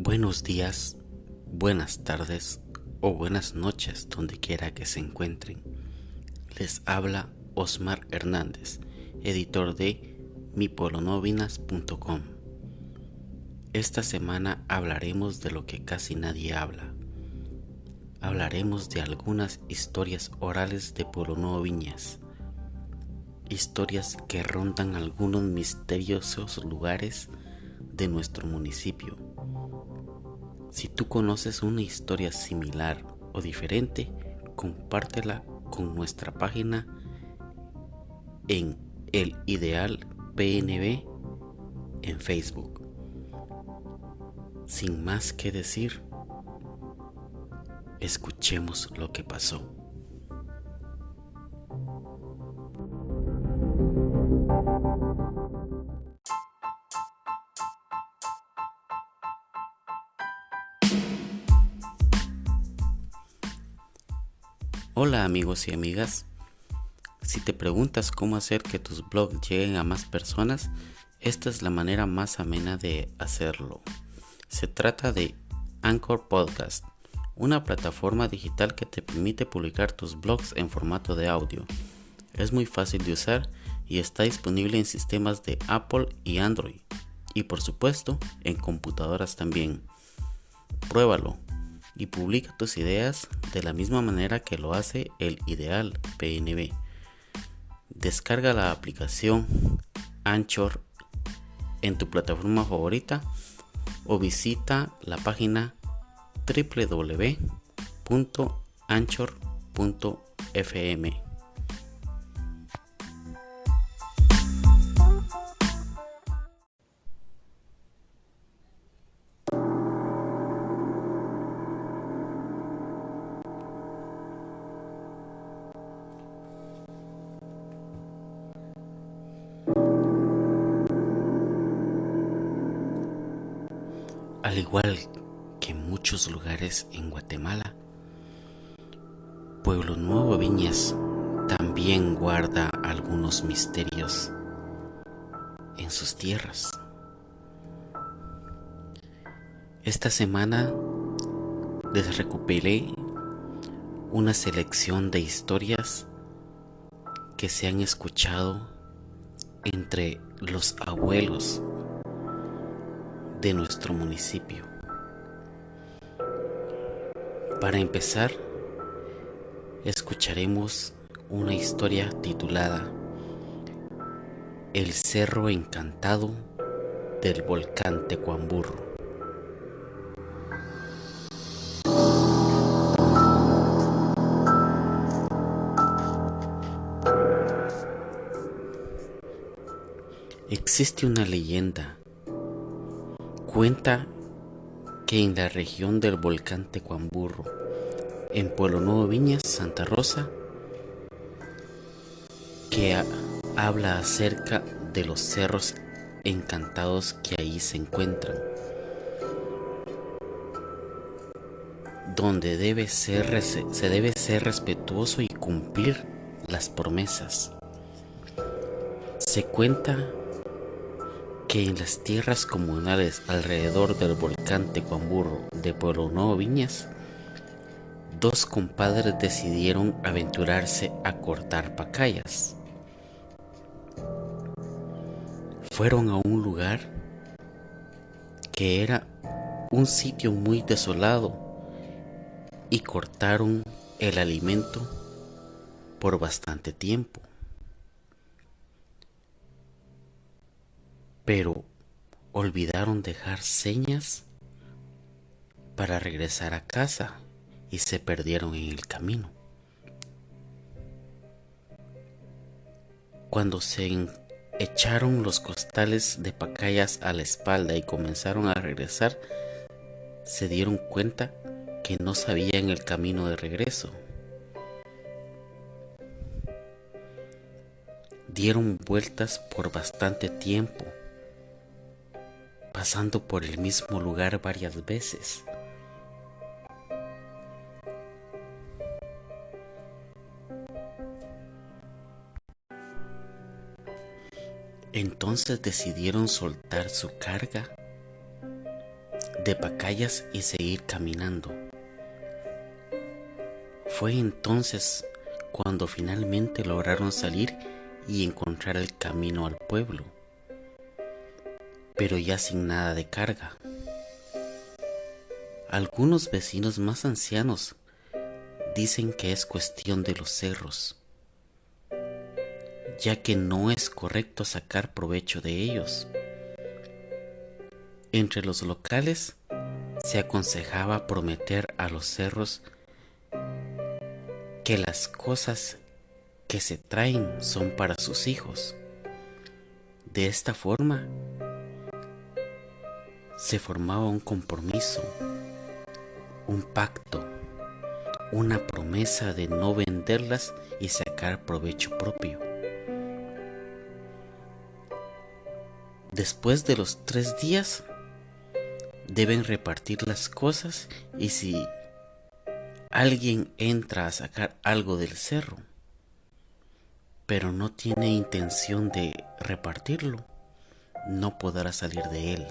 Buenos días, buenas tardes o buenas noches donde quiera que se encuentren. Les habla Osmar Hernández, editor de mipueblonovinas.com. Esta semana hablaremos de lo que casi nadie habla. Hablaremos de algunas historias orales de Pueblo Nuevo Viñas. Historias que rondan algunos misteriosos lugares de nuestro municipio. Si tú conoces una historia similar o diferente, compártela con nuestra página en El Ideal PNB en Facebook. Sin más que decir, escuchemos lo que pasó. Hola amigos y amigas, si te preguntas cómo hacer que tus blogs lleguen a más personas, esta es la manera más amena de hacerlo. Se trata de Anchor Podcast, una plataforma digital que te permite publicar tus blogs en formato de audio. Es muy fácil de usar y está disponible en sistemas de Apple y Android, y por supuesto en computadoras también. Pruébalo y publica tus ideas de la misma manera que lo hace El Ideal PNB. Descarga la aplicación Anchor en tu plataforma favorita o visita la página www.anchor.fm. Al igual que en muchos lugares en Guatemala, Pueblo Nuevo Viñas también guarda algunos misterios en sus tierras. Esta semana les recopilé una selección de historias que se han escuchado entre los abuelos de nuestro municipio. Para empezar, escucharemos una historia titulada El Cerro Encantado del Volcán Tecuamburro. Existe una leyenda. Cuenta que en la región del volcán Tecuamburro, en Pueblo Nuevo Viñas, Santa Rosa, que habla acerca de los cerros encantados que ahí se encuentran, donde se debe ser respetuoso y cumplir las promesas. Se cuenta que en las tierras comunales alrededor del volcán Tecuamburro de Pueblo Nuevo Viñas, dos compadres decidieron aventurarse a cortar pacayas. Fueron a un lugar que era un sitio muy desolado y cortaron el alimento por bastante tiempo. Pero olvidaron dejar señas para regresar a casa y se perdieron en el camino. Cuando se echaron los costales de pacayas a la espalda y comenzaron a regresar, se dieron cuenta que no sabían el camino de regreso. Dieron vueltas por bastante tiempo, pasando por el mismo lugar varias veces. Entonces decidieron soltar su carga de pacayas y seguir caminando. Fue entonces cuando finalmente lograron salir y encontrar el camino al pueblo, pero ya sin nada de carga. Algunos vecinos más ancianos dicen que es cuestión de los cerros, ya que no es correcto sacar provecho de ellos. Entre los locales se aconsejaba prometer a los cerros que las cosas que se traen son para sus hijos. De esta forma se formaba un compromiso, un pacto, una promesa de no venderlas y sacar provecho propio. Después de los 3 días deben repartir las cosas, y si alguien entra a sacar algo del cerro pero no tiene intención de repartirlo, no podrá salir de él,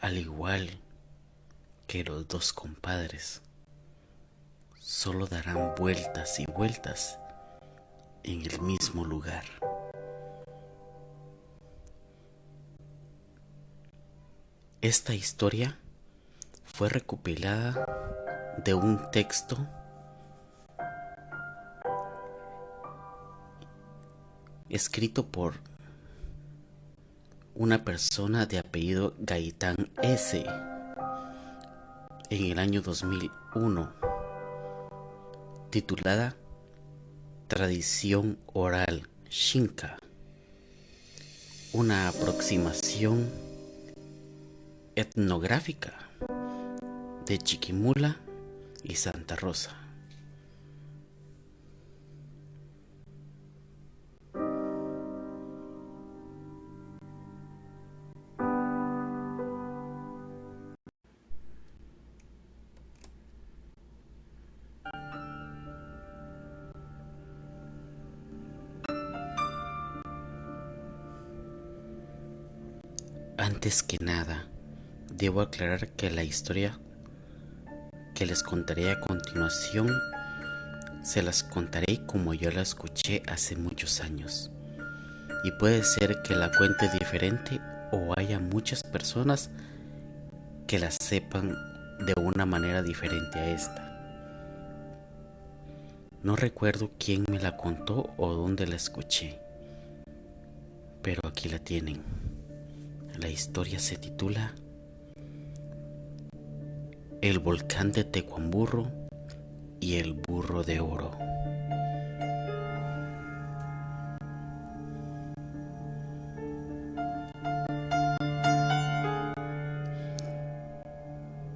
al igual que los 2 compadres. Solo darán vueltas y vueltas en el mismo lugar. Esta historia fue recopilada de un texto escrito por una persona de apellido Gaitán S. en el año 2001, titulada Tradición Oral Xinca, una aproximación etnográfica de Chiquimula y Santa Rosa. Antes que nada, debo aclarar que la historia que les contaré a continuación se las contaré como yo la escuché hace muchos años, y puede ser que la cuente diferente o haya muchas personas que la sepan de una manera diferente a esta. No recuerdo quién me la contó o dónde la escuché, pero aquí la tienen. La historia se titula El volcán de Tecuamburro y el burro de oro.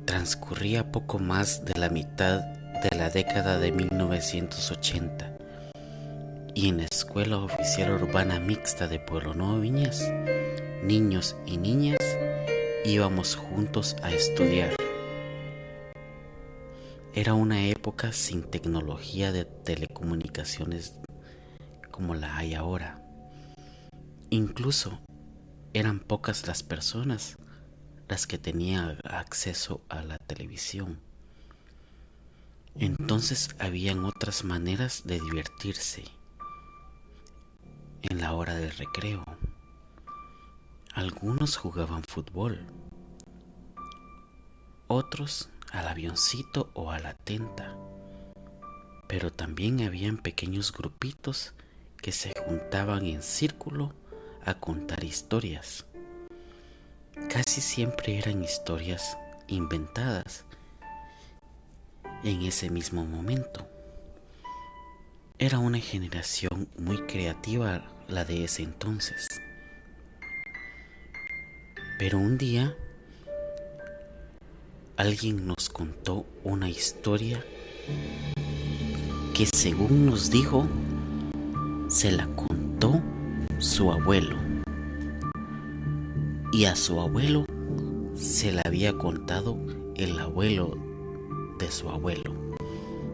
Transcurría poco más de la mitad de la década de 1980 y en la Escuela Oficial Urbana Mixta de Pueblo Nuevo Viñas, niños y niñas íbamos juntos a estudiar. Era una época sin tecnología de telecomunicaciones como la hay ahora. Incluso eran pocas las personas las que tenían acceso a la televisión. Entonces habían otras maneras de divertirse en la hora del recreo. Algunos jugaban fútbol, otros al avioncito o a la tenta, pero también habían pequeños grupitos que se juntaban en círculo a contar historias. Casi siempre eran historias inventadas en ese mismo momento. Era una generación muy creativa la de ese entonces. Pero un día alguien nos contó una historia que, según nos dijo, se la contó su abuelo, y a su abuelo se la había contado el abuelo de su abuelo.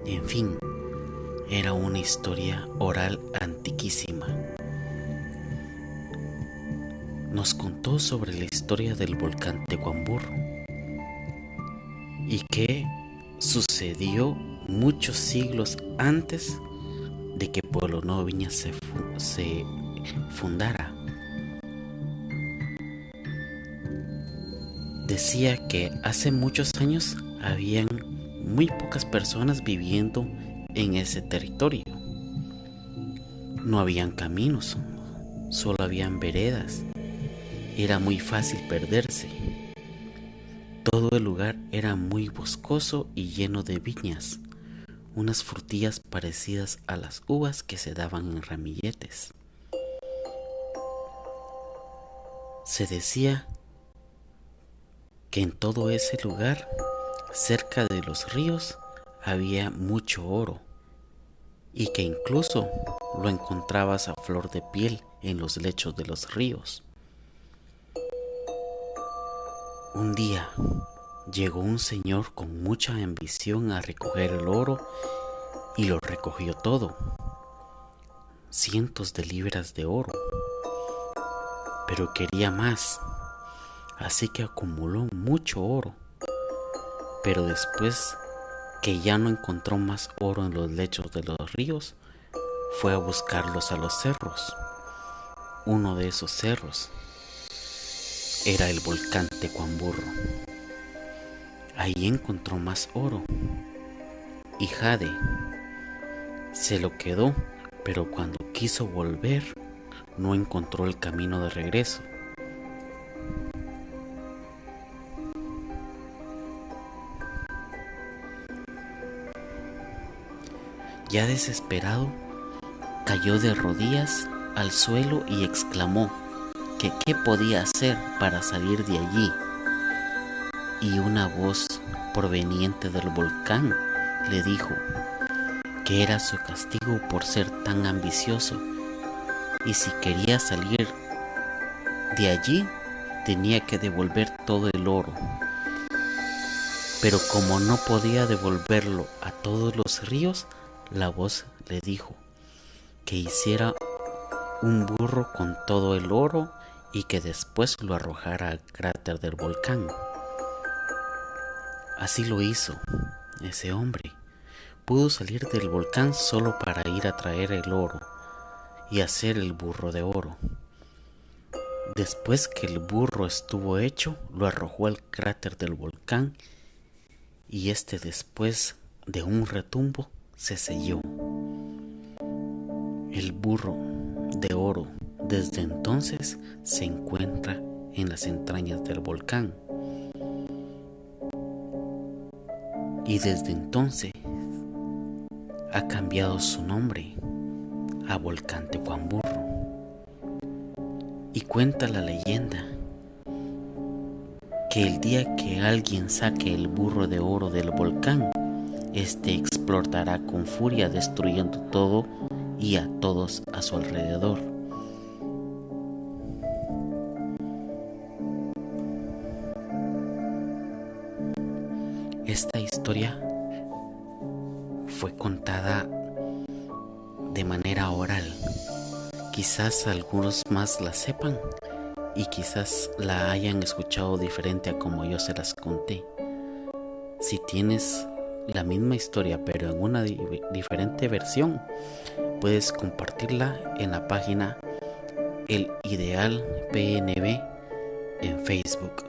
En fin, era una historia oral antiquísima. nos contó sobre la historia del volcán Tecuamburro y que sucedió muchos siglos antes de que Pueblo Nuevo Viña se fundara. Decía que hace muchos años habían muy pocas personas viviendo en ese territorio. No habían caminos, solo habían veredas. Era muy fácil perderse. Todo el lugar era muy boscoso y lleno de viñas, unas frutillas parecidas a las uvas que se daban en ramilletes. Se decía que en todo ese lugar, cerca de los ríos, había mucho oro y que incluso lo encontrabas a flor de piel en los lechos de los ríos. Un día llegó un señor con mucha ambición a recoger el oro y lo recogió todo, cientos de libras de oro, pero quería más, así que acumuló mucho oro, pero después que ya no encontró más oro en los lechos de los ríos, fue a buscarlos a los cerros. Uno de esos cerros era el volcán Tecuamburro. Ahí encontró más oro y jade. Se lo quedó, pero cuando quiso volver, no encontró el camino de regreso. Ya desesperado, cayó de rodillas al suelo y exclamó que qué podía hacer para salir de allí. Y una voz proveniente del volcán le dijo que era su castigo por ser tan ambicioso, y si quería salir de allí tenía que devolver todo el oro. Pero como no podía devolverlo a todos los ríos, la voz le dijo que hiciera un burro con todo el oro y que después lo arrojara al cráter del volcán. Así lo hizo ese hombre. Pudo salir del volcán solo para ir a traer el oro y hacer el burro de oro. Después que el burro estuvo hecho, lo arrojó al cráter del volcán y después de un retumbo se selló. El burro de oro desde entonces se encuentra en las entrañas del volcán. Y desde entonces ha cambiado su nombre a Volcán Tecuamburro. Y cuenta la leyenda que el día que alguien saque el burro de oro del volcán, explotará con furia, destruyendo todo y a todos a su alrededor. Esta historia fue contada de manera oral. Quizás algunos más la sepan y quizás la hayan escuchado diferente a como yo se las conté. Si tienes la misma historia pero en una diferente versión, puedes compartirla en la página El Ideal PNB en Facebook.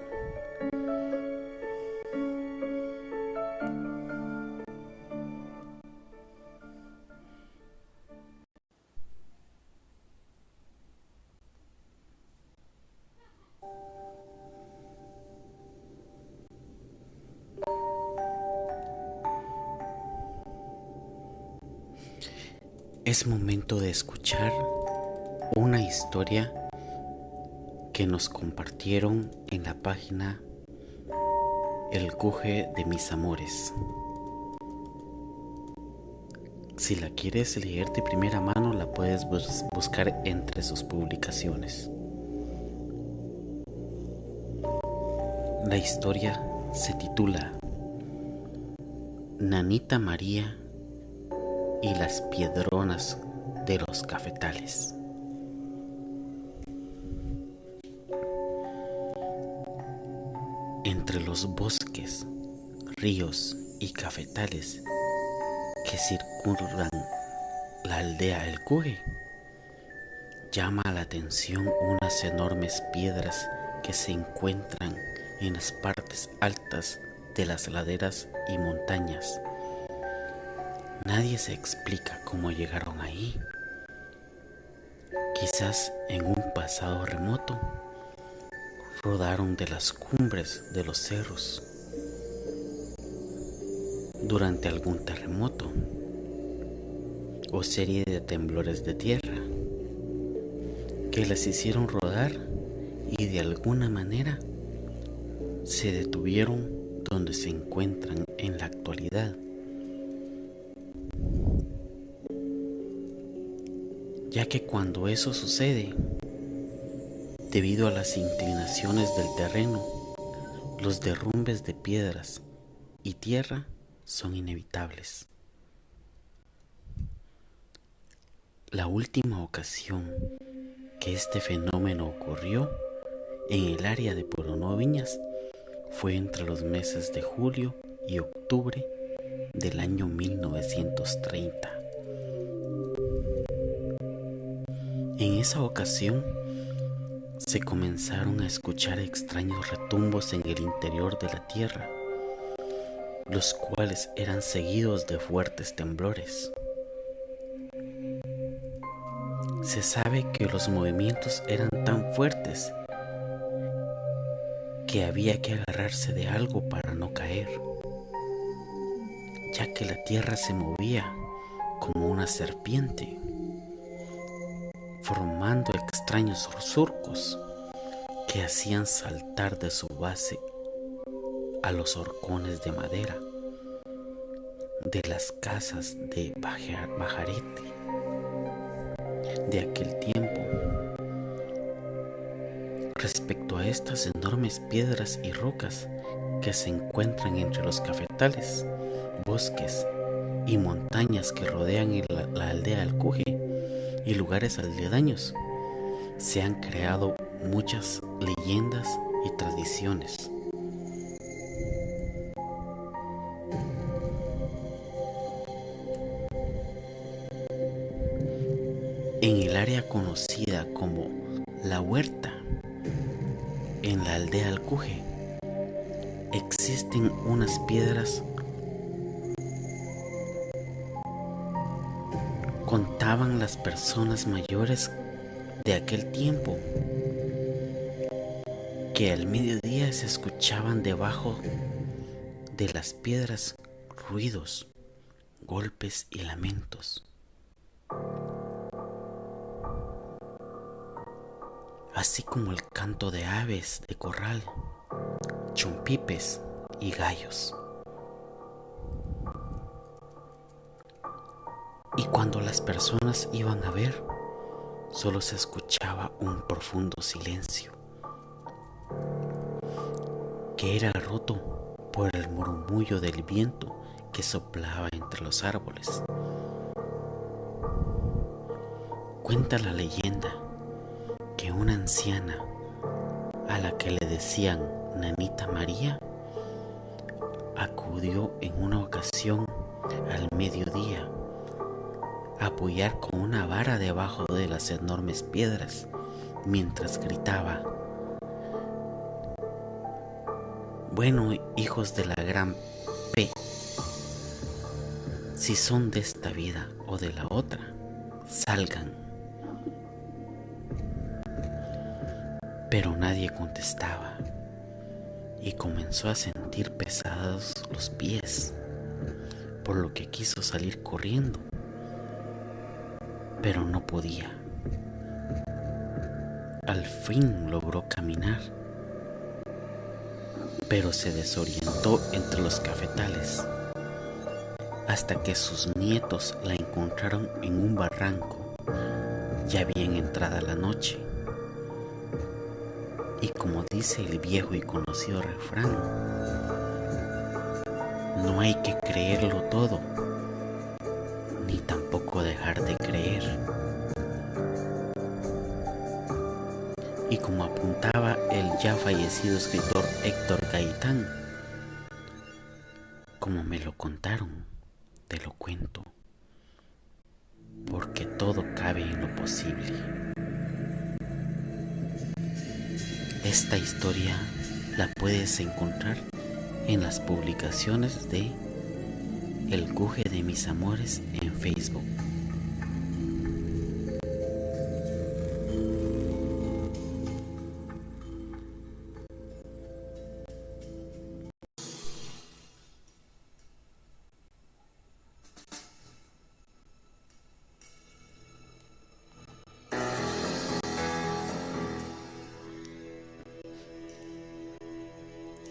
Es momento de escuchar una historia que nos compartieron en la página El Cuje de Mis Amores. Si la quieres leer de primera mano, la puedes buscar entre sus publicaciones. La historia se titula Nanita María y las piedronas de los cafetales. entre los bosques, ríos y cafetales que circundan la aldea El Cuje, llama la atención unas enormes piedras que se encuentran en las partes altas de las laderas y montañas. Nadie se explica cómo llegaron ahí. Quizás en un pasado remoto rodaron de las cumbres de los cerros durante algún terremoto o serie de temblores de tierra que las hicieron rodar y de alguna manera se detuvieron donde se encuentran en la actualidad. Ya que cuando eso sucede, debido a las inclinaciones del terreno, los derrumbes de piedras y tierra son inevitables. La última ocasión que este fenómeno ocurrió en el área de Porono Viñas fue entre los meses de julio y octubre del año 1930. En esa ocasión se comenzaron a escuchar extraños retumbos en el interior de la tierra, los cuales eran seguidos de fuertes temblores. Se sabe que los movimientos eran tan fuertes que había que agarrarse de algo para no caer, ya que la tierra se movía como una serpiente, formando extraños surcos que hacían saltar de su base a los horcones de madera de las casas de Bajarete de aquel tiempo. Respecto a estas enormes piedras y rocas que se encuentran entre los cafetales, bosques y montañas que rodean la aldea El Cuje y lugares aledaños, se han creado muchas leyendas y tradiciones. En el área conocida como La Huerta, en la aldea El Cuje, existen unas piedras. Contaban las personas mayores de aquel tiempo que al mediodía se escuchaban debajo de las piedras ruidos, golpes y lamentos, así como el canto de aves de corral, chompipes y gallos. Y cuando las personas iban a ver, solo se escuchaba un profundo silencio, que era roto por el murmullo del viento que soplaba entre los árboles. Cuenta la leyenda que una anciana, a la que le decían Nanita María, acudió en una ocasión al mediodía a apoyar con una vara debajo de las enormes piedras mientras gritaba: bueno, hijos de la gran P, si son de esta vida o de la otra, salgan. Pero nadie contestaba y comenzó a sentir pesados los pies, por lo que quiso salir corriendo, pero no podía. Al fin logró caminar, pero se desorientó entre los cafetales hasta que sus nietos la encontraron en un barranco, ya bien entrada la noche. Y como dice el viejo y conocido refrán, no hay que creerlo todo, ni tampoco dejar de creer. Y como apuntaba el ya fallecido escritor Héctor Gaitán, como me lo contaron, te lo cuento, porque todo cabe en lo posible. Esta historia la puedes encontrar en las publicaciones de El Guje de mis amores en Facebook.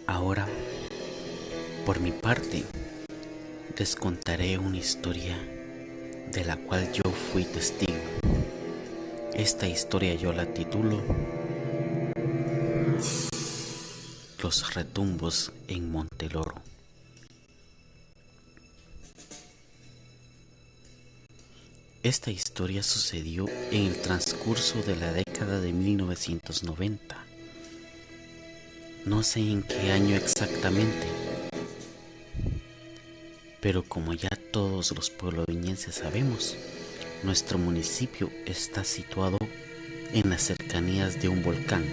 Ahora, por mi parte, les contaré una historia de la cual yo fui testigo. Esta historia yo la titulo Los retumbos en Monteloro. Esta historia sucedió en el transcurso de la década de 1990. No sé en qué año exactamente, pero como ya todos los puebloviñenses sabemos, nuestro municipio está situado en las cercanías de un volcán,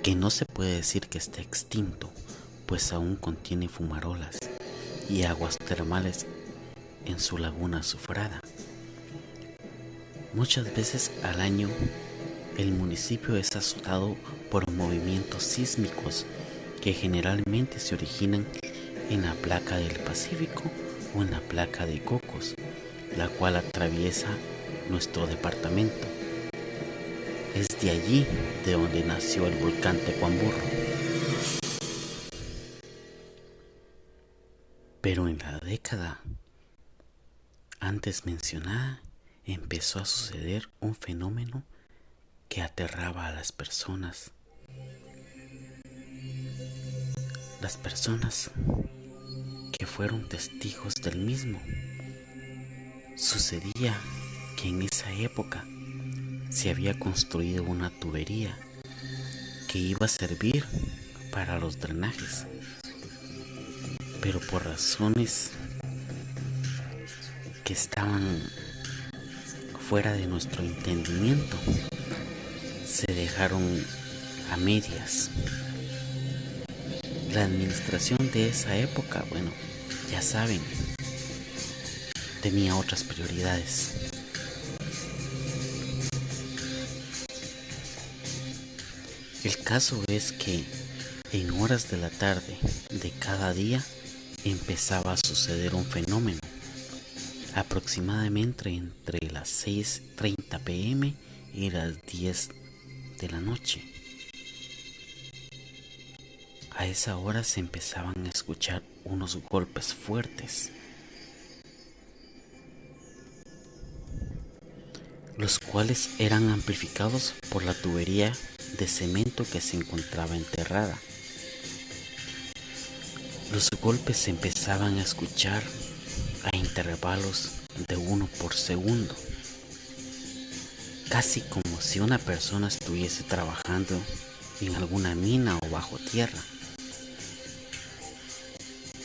que no se puede decir que esté extinto, pues aún contiene fumarolas y aguas termales en su laguna azufrada. Muchas veces al año el municipio es azotado por movimientos sísmicos que generalmente se originan en la placa del Pacífico o en la placa de Cocos, la cual atraviesa nuestro departamento. Es de allí de donde nació el volcán Tecuamburro. Pero en la década antes mencionada empezó a suceder un fenómeno que aterraba a las personas. Las personas que fueron testigos del mismo. Sucedía que en esa época se había construido una tubería que iba a servir para los drenajes, pero por razones que estaban fuera de nuestro entendimiento, se dejaron a medias. La administración de esa época, bueno, ya saben, tenía otras prioridades. El caso es que en horas de la tarde de cada día empezaba a suceder un fenómeno, aproximadamente entre las 6:30 p.m. y las 10 de la noche. A esa hora se empezaban a escuchar unos golpes fuertes, los cuales eran amplificados por la tubería de cemento que se encontraba enterrada. Los golpes se empezaban a escuchar a intervalos de 1 por segundo, casi como si una persona estuviese trabajando en alguna mina o bajo tierra.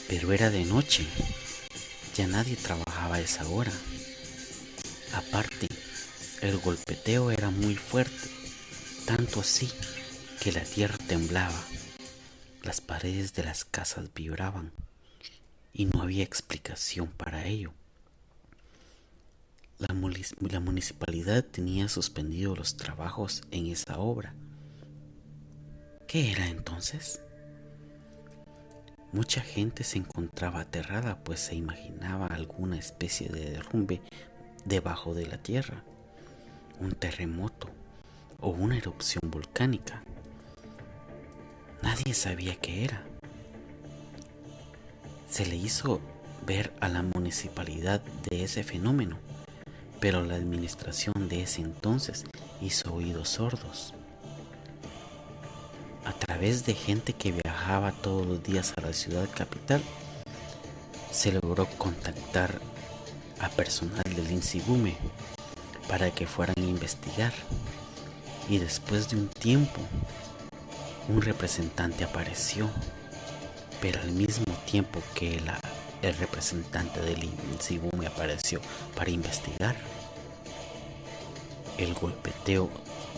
Pero era de noche, ya nadie trabajaba a esa hora. Aparte, el golpeteo era muy fuerte, tanto así que la tierra temblaba, las paredes de las casas vibraban y no había explicación para ello. La municipalidad tenía suspendido los trabajos en esa obra. ¿Qué era entonces? Mucha gente se encontraba aterrada, pues se imaginaba alguna especie de derrumbe debajo de la tierra, un terremoto o una erupción volcánica. Nadie sabía qué era. Se le hizo ver a la municipalidad de ese fenómeno, pero la administración de ese entonces hizo oídos sordos. A través de gente que viajaba todos los días a la ciudad capital, se logró contactar a personal del INSIBUME para que fueran a investigar. y después de un tiempo un representante apareció, pero al mismo tiempo que el representante del Insibumi apareció para investigar, el golpeteo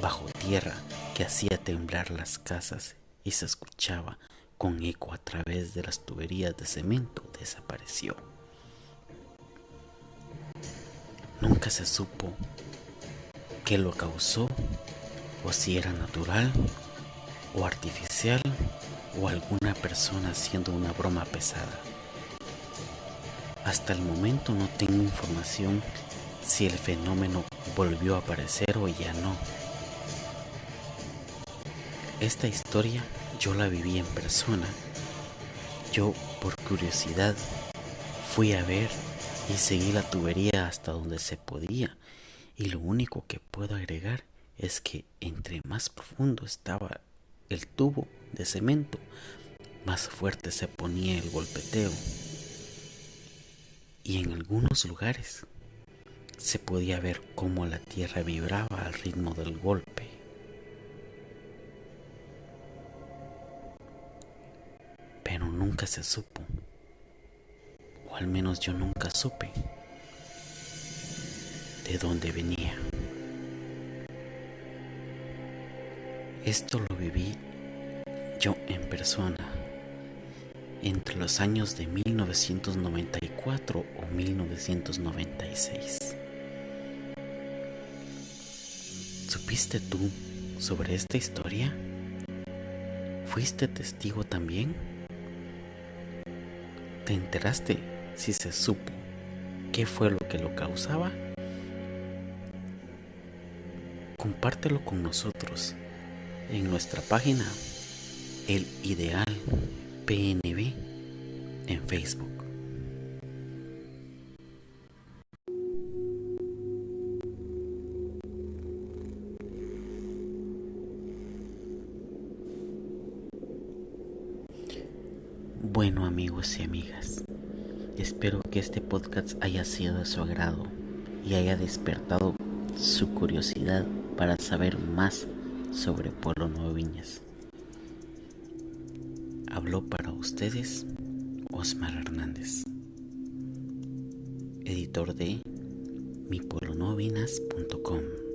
bajo tierra que hacía temblar las casas y se escuchaba con eco a través de las tuberías de cemento desapareció. Nunca se supo qué lo causó, o si era natural o artificial, o alguna persona haciendo una broma pesada. Hasta el momento no tengo información si el fenómeno volvió a aparecer o ya no. Esta historia yo la viví en persona. Yo, por curiosidad, fui a ver y seguí la tubería hasta donde se podía, y lo único que puedo agregar es que entre más profundo estaba el tubo de cemento, más fuerte se ponía el golpeteo, y en algunos lugares se podía ver cómo la tierra vibraba al ritmo del golpe. Pero nunca se supo, o al menos yo nunca supe, de dónde venía. Esto lo viví yo en persona entre los años de 1994 o 1996. ¿Supiste tú sobre esta historia? ¿Fuiste testigo también? ¿Te enteraste si se supo qué fue lo que lo causaba? Compártelo con nosotros en nuestra página El Ideal PNB en Facebook. Bueno, amigos y amigas, espero que este podcast haya sido de su agrado y haya despertado su curiosidad para saber más sobre Pueblo Nuevo Viñas. Habló para ustedes Osmar Hernández, editor de mipueblonuevoviñas.com.